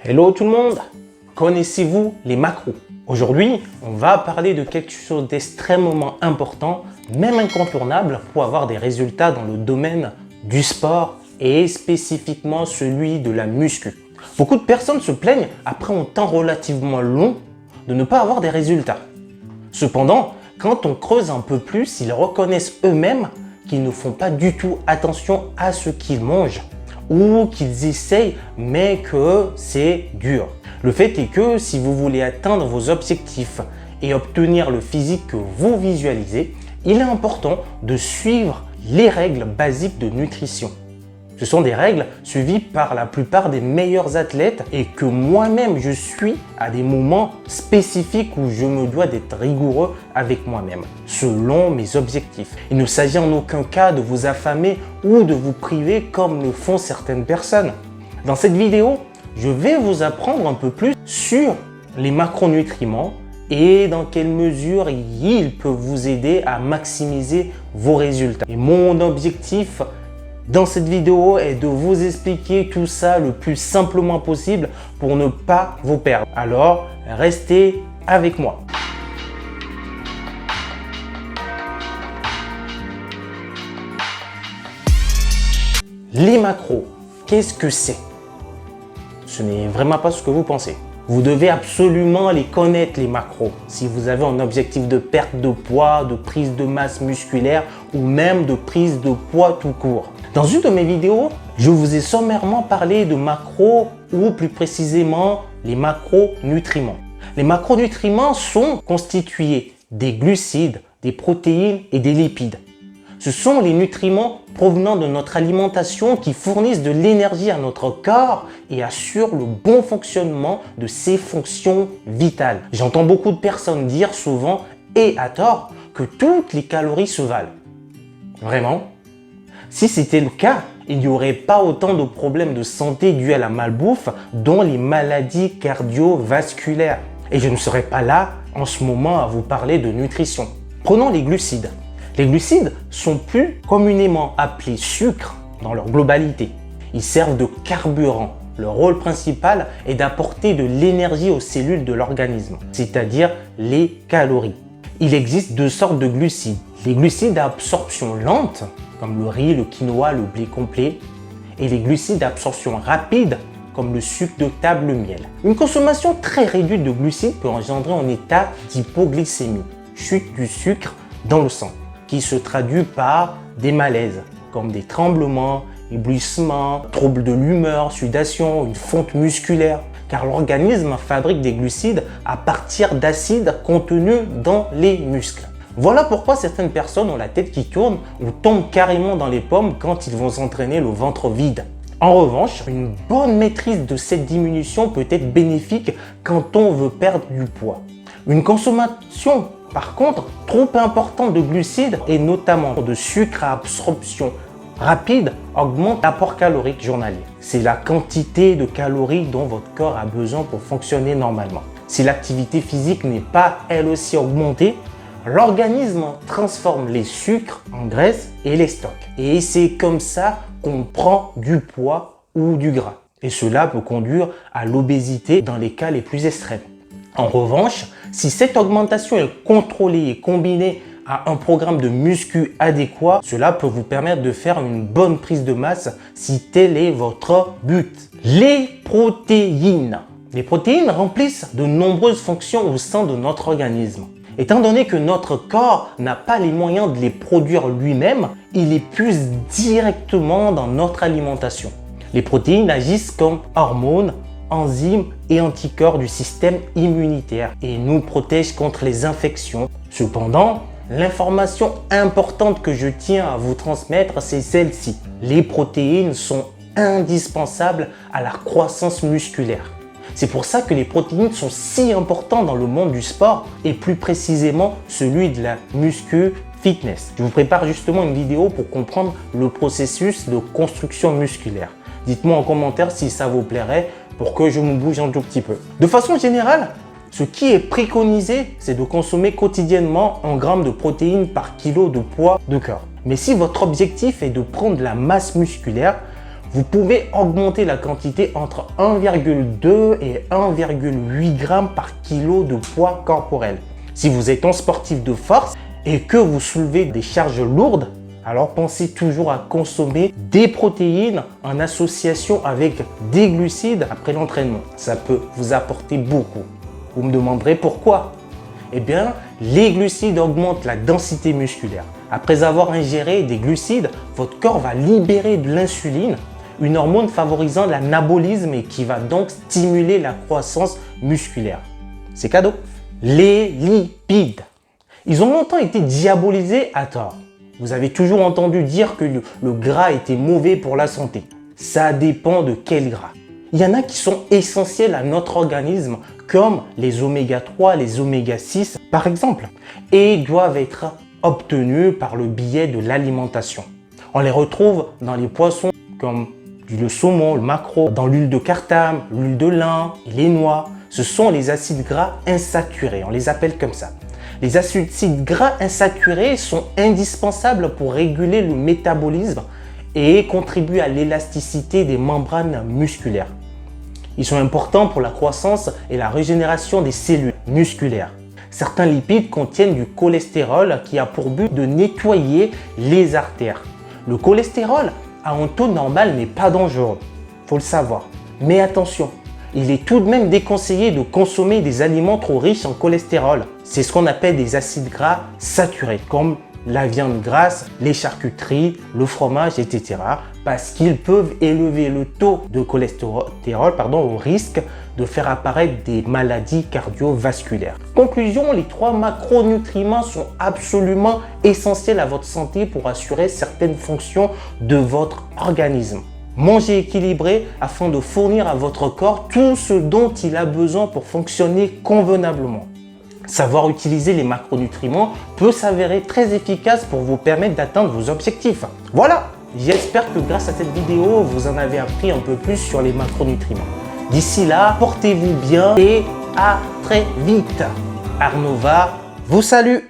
Hello tout le monde! Connaissez-vous les macros? Aujourd'hui, on va parler de quelque chose d'extrêmement important, même incontournable pour avoir des résultats dans le domaine du sport et spécifiquement celui de la muscu. Beaucoup de personnes se plaignent après un temps relativement long de ne pas avoir des résultats. Cependant, quand on creuse un peu plus, ils reconnaissent eux-mêmes qu'ils ne font pas du tout attention à ce qu'ils mangent ou qu'ils essayent mais que c'est dur. Le fait est que si vous voulez atteindre vos objectifs et obtenir le physique que vous visualisez, il est important de suivre les règles basiques de nutrition. Ce sont des règles suivies par la plupart des meilleurs athlètes et que moi-même je suis à des moments spécifiques où je me dois d'être rigoureux avec moi-même, selon mes objectifs. Il ne s'agit en aucun cas de vous affamer ou de vous priver comme le font certaines personnes. Dans cette vidéo, je vais vous apprendre un peu plus sur les macronutriments et dans quelle mesure ils peuvent vous aider à maximiser vos résultats. Et mon objectif dans cette vidéo est de vous expliquer tout ça le plus simplement possible pour ne pas vous perdre. Alors, restez avec moi. Les macros, qu'est-ce que c'est? Ce n'est vraiment pas ce que vous pensez. Vous devez absolument les connaître, les macros, si vous avez un objectif de perte de poids, de prise de masse musculaire ou même de prise de poids tout court. Dans une de mes vidéos, je vous ai sommairement parlé de macros ou plus précisément les macronutriments. Les macronutriments sont constitués des glucides, des protéines et des lipides. Ce sont les nutriments provenant de notre alimentation qui fournissent de l'énergie à notre corps et assurent le bon fonctionnement de ses fonctions vitales. J'entends beaucoup de personnes dire souvent et à tort que toutes les calories se valent. Vraiment? Si c'était le cas, il n'y aurait pas autant de problèmes de santé dus à la malbouffe, dont les maladies cardiovasculaires. Et je ne serais pas là en ce moment à vous parler de nutrition. Prenons les glucides. Les glucides sont plus communément appelés sucres dans leur globalité. Ils servent de carburant. Leur rôle principal est d'apporter de l'énergie aux cellules de l'organisme, c'est-à-dire les calories. Il existe deux sortes de glucides. Les glucides à absorption lente, comme le riz, le quinoa, le blé complet, et les glucides à absorption rapide, comme le sucre de table, le miel. Une consommation très réduite de glucides peut engendrer un état d'hypoglycémie, chute du sucre dans le sang, qui se traduit par des malaises, comme des tremblements, éblouissements, troubles de l'humeur, sudation, une fonte musculaire, car l'organisme fabrique des glucides à partir d'acides contenus dans les muscles. Voilà pourquoi certaines personnes ont la tête qui tourne ou tombent carrément dans les pommes quand ils vont s'entraîner le ventre vide. En revanche, une bonne maîtrise de cette diminution peut être bénéfique quand on veut perdre du poids. Une consommation par contre, trop importante de glucides et notamment de sucre à absorption rapide augmente l'apport calorique journalier. C'est la quantité de calories dont votre corps a besoin pour fonctionner normalement. Si l'activité physique n'est pas elle aussi augmentée, l'organisme transforme les sucres en graisse et les stocke. Et c'est comme ça qu'on prend du poids ou du gras. Et cela peut conduire à l'obésité dans les cas les plus extrêmes. En revanche, si cette augmentation est contrôlée et combinée à un programme de muscu adéquat, cela peut vous permettre de faire une bonne prise de masse si tel est votre but. Les protéines. Les protéines remplissent de nombreuses fonctions au sein de notre organisme. Étant donné que notre corps n'a pas les moyens de les produire lui-même, il les puise directement dans notre alimentation. Les protéines agissent comme hormones, enzymes et anticorps du système immunitaire et nous protègent contre les infections. Cependant, l'information importante que je tiens à vous transmettre, c'est celle-ci. Les protéines sont indispensables à la croissance musculaire. C'est pour ça que les protéines sont si importantes dans le monde du sport et plus précisément celui de la muscu fitness. Je vous prépare justement une vidéo pour comprendre le processus de construction musculaire. Dites-moi en commentaire si ça vous plairait pour que je me bouge un tout petit peu. De façon générale, ce qui est préconisé, c'est de consommer quotidiennement 1 gramme de protéines par kilo de poids de corps. Mais si votre objectif est de prendre de la masse musculaire, Vous pouvez augmenter la quantité entre 1,2 et 1,8 g par kilo de poids corporel. Si vous êtes un sportif de force et que vous soulevez des charges lourdes, alors pensez toujours à consommer des protéines en association avec des glucides après l'entraînement. Ça peut vous apporter beaucoup. Vous me demanderez pourquoi? Eh bien, les glucides augmentent la densité musculaire. Après avoir ingéré des glucides, votre corps va libérer de l'insuline, une hormone favorisant l'anabolisme et qui va donc stimuler la croissance musculaire. C'est cadeau. Les lipides. Ils ont longtemps été diabolisés à tort. Vous avez toujours entendu dire que le gras était mauvais pour la santé. Ça dépend de quel gras. Il y en a qui sont essentiels à notre organisme, comme les oméga 3, les oméga 6 par exemple, et doivent être obtenus par le biais de l'alimentation. On les retrouve dans les poissons comme le saumon, le maquereau, dans l'huile de cartame, l'huile de lin et les noix. Ce sont les acides gras insaturés, on les appelle comme ça. Les acides gras insaturés sont indispensables pour réguler le métabolisme et contribuent à l'élasticité des membranes musculaires. Ils sont importants pour la croissance et la régénération des cellules musculaires. Certains lipides contiennent du cholestérol qui a pour but de nettoyer les artères. Le cholestérol a un taux normal mais pas dangereux, faut le savoir. Mais attention, il est tout de même déconseillé de consommer des aliments trop riches en cholestérol. C'est ce qu'on appelle des acides gras saturés, comme la viande grasse, les charcuteries, le fromage, etc. parce qu'ils peuvent élever le taux de cholestérol au risque de faire apparaître des maladies cardiovasculaires. Conclusion, les 3 macronutriments sont absolument essentiels à votre santé pour assurer certaines fonctions de votre organisme. Mangez équilibré afin de fournir à votre corps tout ce dont il a besoin pour fonctionner convenablement. Savoir utiliser les macronutriments peut s'avérer très efficace pour vous permettre d'atteindre vos objectifs. Voilà, j'espère que grâce à cette vidéo, vous en avez appris un peu plus sur les macronutriments. D'ici là, portez-vous bien et à très vite. Arnova vous salue.